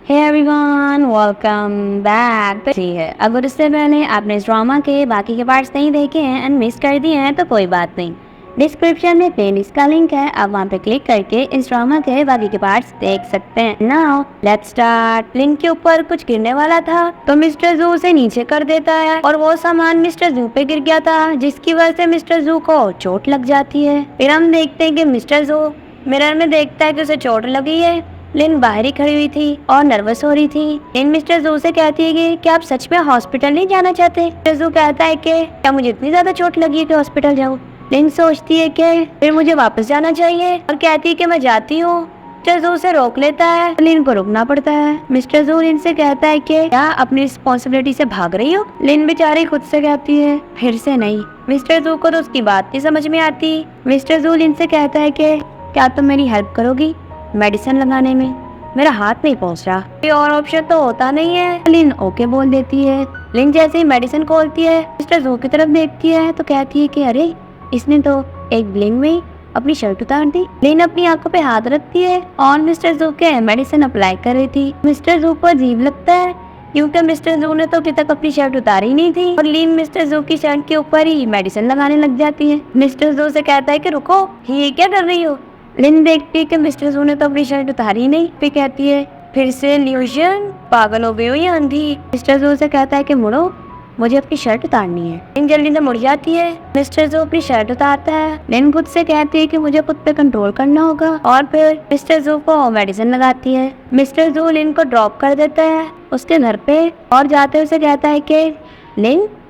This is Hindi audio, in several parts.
Hey everyone, welcome back. तो ठीक है, अगर उससे पहले आपने इस ड्रामा के बाकी के पार्ट्स नहीं देखे हैं एंड मिस कर दिए हैं तो कोई बात नहीं, डिस्क्रिप्शन में प्लेलिस्ट का लिंक है, आप वहाँ पे क्लिक करके इस ड्रामा के बाकी के पार्ट्स देख सकते हैं। Now let's start. लिन के ऊपर कुछ गिरने वाला था तो मिस्टर जू उसे नीचे कर देता है और वो सामान मिस्टर जू पे गिर गया था, जिसकी वजह से मिस्टर जू को चोट लग जाती है। फिर हम देखते हैं कि मिस्टर जू मिरर में देखता है कि उसे चोट लगी है। लिन बाहर ही खड़ी हुई थी और नर्वस हो रही थी। लिन मिस्टर जू से कहती है कि क्या आप सच में हॉस्पिटल नहीं जाना चाहते? मिस्टर जू कहता है कि क्या मुझे इतनी ज्यादा चोट लगी है कि हॉस्पिटल जाऊँ? लिन सोचती है कि फिर मुझे वापस जाना चाहिए और कहती है कि मैं जाती हूँ। मिस्टर जू से रोक लेता है, लिन को रुकना पड़ता है। मिस्टर जू लिन से कहता है कि क्या अपनी रिस्पॉन्सिबिलिटी से भाग रही हो? लिन बेचारी खुद से कहती है फिर से नहीं। मिस्टर जू को तो उसकी बात नहीं समझ में आती। मिस्टर जू लिन से कहता है कि क्या तुम मेरी हेल्प करोगी मेडिसिन लगाने में? मेरा हाथ नहीं पहुंच रहा, कोई और ऑप्शन तो होता नहीं है। लिन ओके बोल देती है। लिन जैसे ही मेडिसिन खोलती है, मिस्टर जू की तरफ देखती है तो कहती है कि अरे इसने तो एक ब्लिंक में अपनी शर्ट उतार दी। लिन अपनी आंखों पे हाथ रखती है और मिस्टर जू के मेडिसिन अप्लाई कर रही थी। मिस्टर जू को अजीब लगता है क्योंकि मिस्टर जू ने तो अभी तक अपनी शर्ट उतारी नहीं थी और लिन मिस्टर जू की शर्ट के ऊपर ही मेडिसिन लगाने लग जाती है। मिस्टर जू से कहता है कि रुको, ये क्या कर रही हो? लिन देखती है कि मिस्टर जू ने तो अपनी शर्ट उतारी नहीं। फिर कहती है फिर से इल्यूजन, पागल हो गई हो या अंधी? मिस्टर जू से कहता है कि मुड़ो, मुझे अपनी शर्ट उतारनी है। लिन जल्दी से मुड़ जाती है। मिस्टर जू अपनी शर्ट उतारता है। लिन खुद से कहती है कि मुझे खुद पे कंट्रोल करना होगा और फिर मिस्टर जू को मेडिसिन लगाती है। मिस्टर जू लिन को ड्रॉप कर देता है उसके घर पे और जाते उसे कहता है कि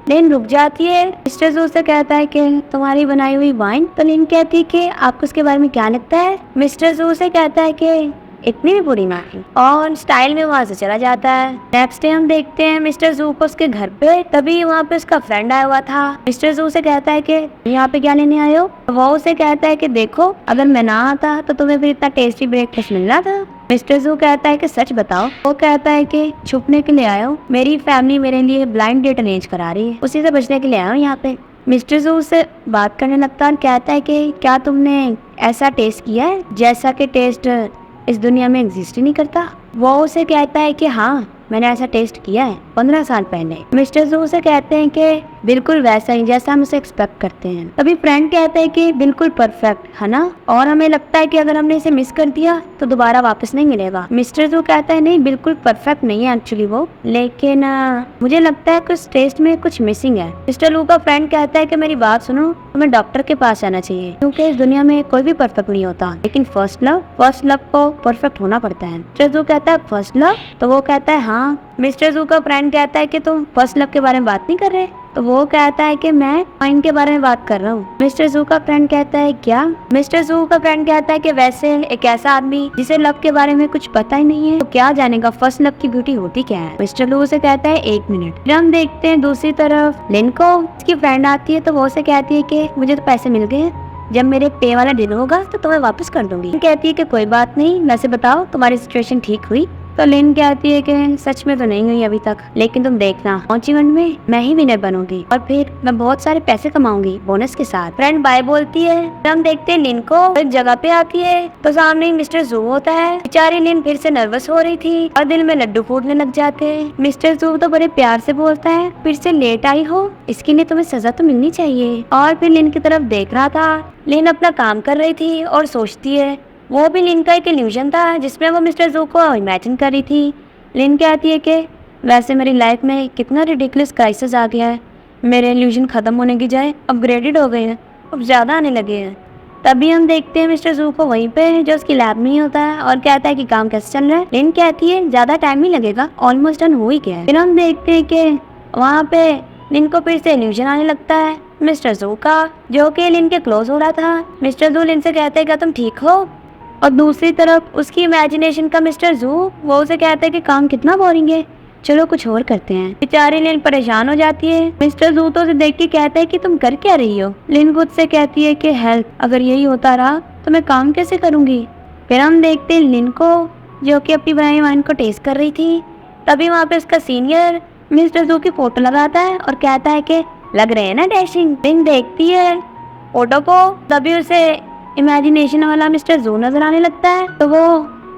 लिन रुक जाती है। मिस्टर जू से कहता है कि तुम्हारी बनाई हुई वाइन। तो लिन कहती है कि आपको उसके बारे में क्या लगता है? मिस्टर जू से कहता है कि इतनी भी बुरी नहीं और स्टाइल में वहाँ से चला जाता है। नेक्स्ट डे हम देखते हैं मिस्टर जू को उसके घर पे, तभी वहाँ पे उसका फ्रेंड आया हुआ था। मिस्टर जू से कहता है कि यहाँ पे क्या लेने आए हो? वो उसे कहता है कि देखो, अगर मैं ना आता तो तुम्हें फिर इतना टेस्टी ब्रेकफास्ट मिलना था। मिस्टर जू कहता है कि सच बताओ। वो कहता है कि छुपने के लिए आया हूँ, मेरी फैमिली मेरे लिए ब्लाइंड डेट अरेंज करा रही है, उसी से बचने के लिए आया हूँ यहाँ पे। मिस्टर जू से बात करने लगता है और कहता है कि क्या तुमने ऐसा टेस्ट किया है जैसा कि टेस्ट इस दुनिया में एग्जिस्ट ही नहीं करता? वो उसे कहता है कि हाँ, मैंने ऐसा टेस्ट किया है 15 साल पहले। मिस्टर जू से कहते हैं कि बिल्कुल वैसा ही जैसा हम उसे एक्सपेक्ट करते हैं। तभी फ्रेंड कहते हैं कि बिल्कुल परफेक्ट है ना, और हमें लगता है कि अगर हमने इसे मिस कर दिया तो दोबारा वापस नहीं मिलेगा। मिस्टर जू कहता है नहीं, बिल्कुल परफेक्ट नहीं है एक्चुअली वो, लेकिन मुझे लगता है कुछ टेस्ट में कुछ मिसिंग है। मिस्टर जू का फ्रेंड कहता है कि मेरी बात सुनो, तुम्हें डॉक्टर के पास जाना चाहिए क्योंकि इस दुनिया में कोई भी परफेक्ट नहीं होता, लेकिन फर्स्ट लव को परफेक्ट होना पड़ता है। मिस्टर जू कहता है फर्स्ट लव? तो वो कहता है हाँ। मिस्टर जू का फ्रेंड कहता है कि तुम फर्स्ट लव के बारे में बात नहीं कर रहे? तो वो कहता है कि मैं वाइन के बारे में बात कर रहा हूँ। मिस्टर जू का फ्रेंड कहता है क्या? मिस्टर जू का फ्रेंड कहता है कि वैसे एक ऐसा आदमी जिसे लव के बारे में कुछ पता ही नहीं है तो क्या जानेगा फर्स्ट लव की ब्यूटी होती क्या है। मिस्टर जू से कहता है 1 मिनट। फिर हम देखते हैं दूसरी तरफ लिन को उसकी फ्रेंड आती है तो वो उसे कहती है कि मुझे तो पैसे मिल गए, जब मेरे पे वाला दिन होगा तो तुम्हें वापस कर दूंगी। कहती है कि कोई बात नहीं, वैसे बताओ तुम्हारी सिचुएशन ठीक हुई? तो लिन कहती है कि सच में तो नहीं हुई अभी तक, लेकिन तुम देखना अचीवमेंट में मैं ही विनर बनूंगी और फिर मैं बहुत सारे पैसे कमाऊंगी बोनस के साथ। फ्रेंड बाय बोलती है। हम देखते हैं लिन को एक जगह पे आती है तो सामने मिस्टर जू होता है। बेचारी लिन फिर से नर्वस हो रही थी और दिल में लड्डू फूटने लग जाते हैं। मिस्टर जू तो बड़े प्यार से बोलता है फिर से लेट आई हो, इसके लिए तुम्हें सजा तो मिलनी चाहिए। और फिर लिन की तरफ देख रहा था। लिन अपना काम कर रही थी और सोचती है वो भी लिन का एक इल्यूजन था जिसमें वो मिस्टर जू को इमेजिन कर रही थी। लिन कहती है कि वैसे मेरी लाइफ में कितना रिडिकुलस क्राइसिस आ गया है, मेरे इल्यूजन खत्म होने की जाए अपग्रेडेड हो गए हैं, अब ज़्यादा आने लगे हैं। तभी हम देखते हैं मिस्टर जू को वहीं पे जो उसकी लैब में ही होता है और कहता है कि काम कैसे चल रहा है। लिन कहती है ज़्यादा टाइम नहीं लगेगा, ऑलमोस्ट डन हो ही गया है। फिर हम देखते हैं कि वहाँ पे लिन को फिर से इल्यूजन आने लगता है मिस्टर जू का, जो कि लिन के क्लोज हो रहा था। मिस्टर जू लिन से कहते हैं क्या तुम ठीक हो? और दूसरी तरफ उसकी इमेजिनेशन का मिस्टर जू वो उसे कहता है कि काम कितना बोरिंग है, चलो कुछ और करते हैं। बेचारी लिन परेशान हो जाती है। मिस्टर जू तो उसे देख के कहता है कि तुम कर क्या रही हो? लिन खुद से कहती है कि हेल्प, अगर यही होता रहा तो मैं काम कैसे करूंगी। फिर हम देखते हैं लिन को जो कि अपनी बनाई वाइन को टेस्ट कर रही थी। तभी वहाँ पे उसका सीनियर मिस्टर जू की फोटो लगाता है और कहता है कि लग रहे हैं ना डैशिंग। लिन देखती है फोटो को, तभी उसे इमेजिनेशन वाला मिस्टर जू नजर आने लगता है तो वो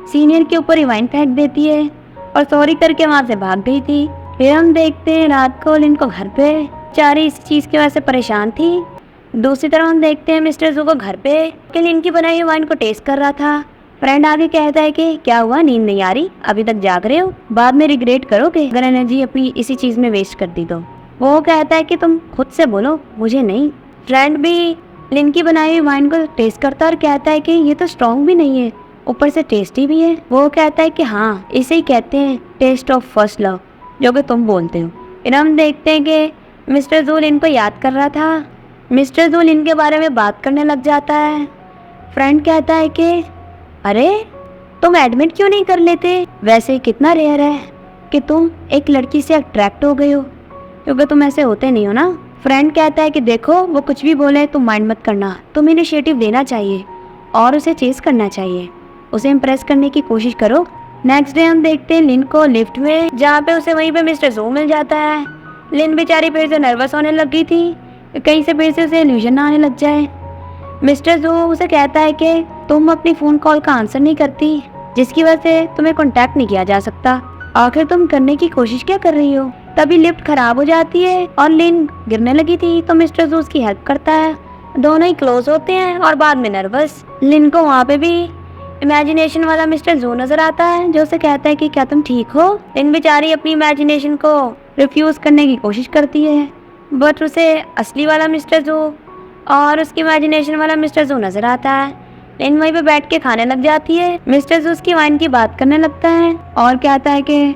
सीनियर के ऊपर रिवाइंड फेंक देती है और सॉरी करके वहाँ से भाग गई थी। फिर हम देखते हैं रात को लिन को घर पे, बेचारी इस चीज़ की वजह से परेशान थी। दूसरी तरफ हम देखते हैं मिस्टर जू को घर पे कि लिन की बनाई हुई वाइन को टेस्ट कर रहा था। फ्रेंड आगे कहता है कि क्या हुआ, नींद नहीं आ रही, अभी तक जाग रहे हो, बाद में रिग्रेट करोगे अगर एनर्जी अपनी इसी चीज़ में वेस्ट कर दी तो। वो कहता है कि तुम खुद से बोलो, मुझे नहीं। फ्रेंड भी लिन की बनाई हुई वाइन को टेस्ट करता है और कहता है कि ये तो स्ट्रॉन्ग भी नहीं है, ऊपर से टेस्टी भी है। वो कहता है कि हाँ, इसे ही कहते हैं टेस्ट ऑफ फर्स्ट लव, जो कि तुम बोलते हो। फिर हम देखते हैं कि मिस्टर जू लिन को याद कर रहा था। मिस्टर जू लिन के बारे में बात करने लग जाता है। फ्रेंड कहता है कि अरे तुम एडमिट क्यों नहीं कर लेते, वैसे कितना रेयर है कि तुम एक लड़की से अट्रैक्ट हो गए हो, क्योंकि तुम ऐसे होते नहीं हो ना। फ्रेंड कहता है कि देखो वो कुछ भी बोले तुम माइंड मत करना, तुम इनिशिएटिव देना चाहिए और उसे चेस करना चाहिए, उसे इम्प्रेस करने की कोशिश करो। नेक्स्ट डे हम देखते हैं लिन को लिफ्ट में, जहाँ पे उसे वहीं पे मिस्टर जू मिल जाता है। लिन बेचारी फिर से नर्वस होने लग गई थी, कहीं से फिर से उसे इल्यूजन ना आने लग जाए। मिस्टर जू उसे कहता है कि तुम अपनी फ़ोन कॉल का आंसर नहीं करती, जिसकी वजह से तुम्हें कॉन्टैक्ट नहीं किया जा सकता, आखिर तुम करने की कोशिश क्या कर रही हो। तभी लिफ्ट खराब हो जाती है और लिन गिरने लगी थी, तो मिस्टर जू उसकी हेल्प करता है। दोनों ही क्लोज होते हैं और बाद में नर्वस लिन को वहाँ पे भी इमेजिनेशन वाला मिस्टर जू नजर आता है, जो उसे कहता है कि क्या तुम ठीक हो। लिन बेचारी अपनी इमेजिनेशन को रिफ्यूज करने की कोशिश करती है, बट उसे असली वाला मिस्टर जू और उसकी इमेजिनेशन वाला मिस्टर जू नजर आता है। लिन वहीं पे बैठ के खाने लग जाती है। मिस्टर जू उसकी वाइन की बात करने लगता है और कहता है कि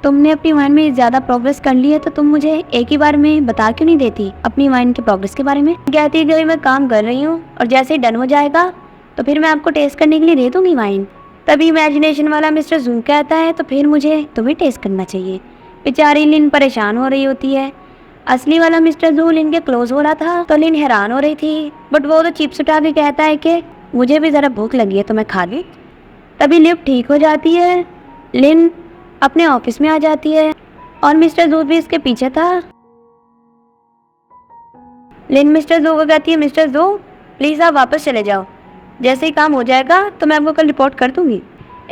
तुमने अपनी वाइन में ज़्यादा प्रोग्रेस कर ली है, तो तुम मुझे एक ही बार में बता क्यों नहीं देती अपनी वाइन के प्रोग्रेस के बारे में। कहती है कि मैं काम कर रही हूँ और जैसे ही डन हो जाएगा तो फिर मैं आपको टेस्ट करने के लिए दे दूँगी वाइन। तभी इमेजिनेशन वाला मिस्टर जू कहता है तो फिर मुझे तुम्हें टेस्ट करना चाहिए। बेचारी लिन परेशान हो रही होती है। असली वाला मिस्टर जू लिन के क्लोज हो रहा था, तो लिन हैरान हो रही थी, बट वो तो चिप्स उठा के कहता है कि मुझे भी ज़रा भूख लगी है तो मैं खा लूँ। तभी लिफ्ट ठीक हो जाती है। लिन अपने ऑफिस में आ जाती है और मिस्टर जू भी इसके पीछे था। लिन मिस्टर जू को कहती है, मिस्टर जू प्लीज़ आप वापस चले जाओ, जैसे ही काम हो जाएगा तो मैं आपको कल रिपोर्ट कर दूंगी।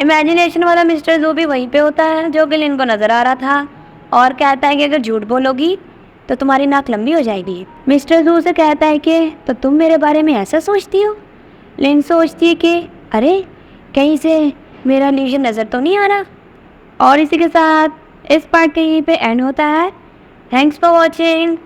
इमेजिनेशन वाला मिस्टर जू भी वहीं पे होता है, जो कि लिन को नज़र आ रहा था, और कहता है कि अगर झूठ बोलोगी तो तुम्हारी नाक लंबी हो जाएगी। मिस्टर जू से कहता है कि तो तुम मेरे बारे में ऐसा सोचती हो। लिन सोचती है कि अरे कहीं से मेरा इल्यूजन नज़र तो नहीं आ रहा। और इसी के साथ इस पार्ट का यहीं पे एंड होता है। Thanks for watching.